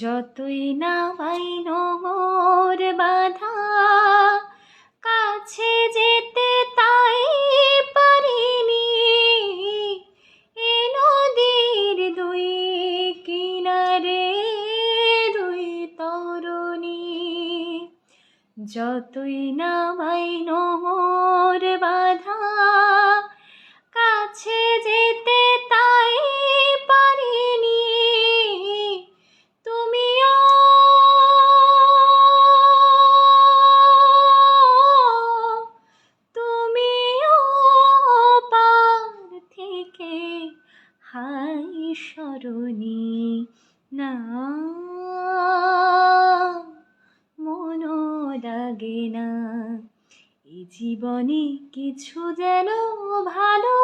যতই না পাই মোর বাধা, কাছে যেতে তাই পারিনি। এ নদীর দুই কিনারে দুই তরুণী, যতই না পাই মোর বাধা, কাছে যেতে তাই পারিনি। তুমিও তুমিও পার থেকে হাই সরণি না, মনও লাগে না। এই জীবনে কিছু যেন ভালো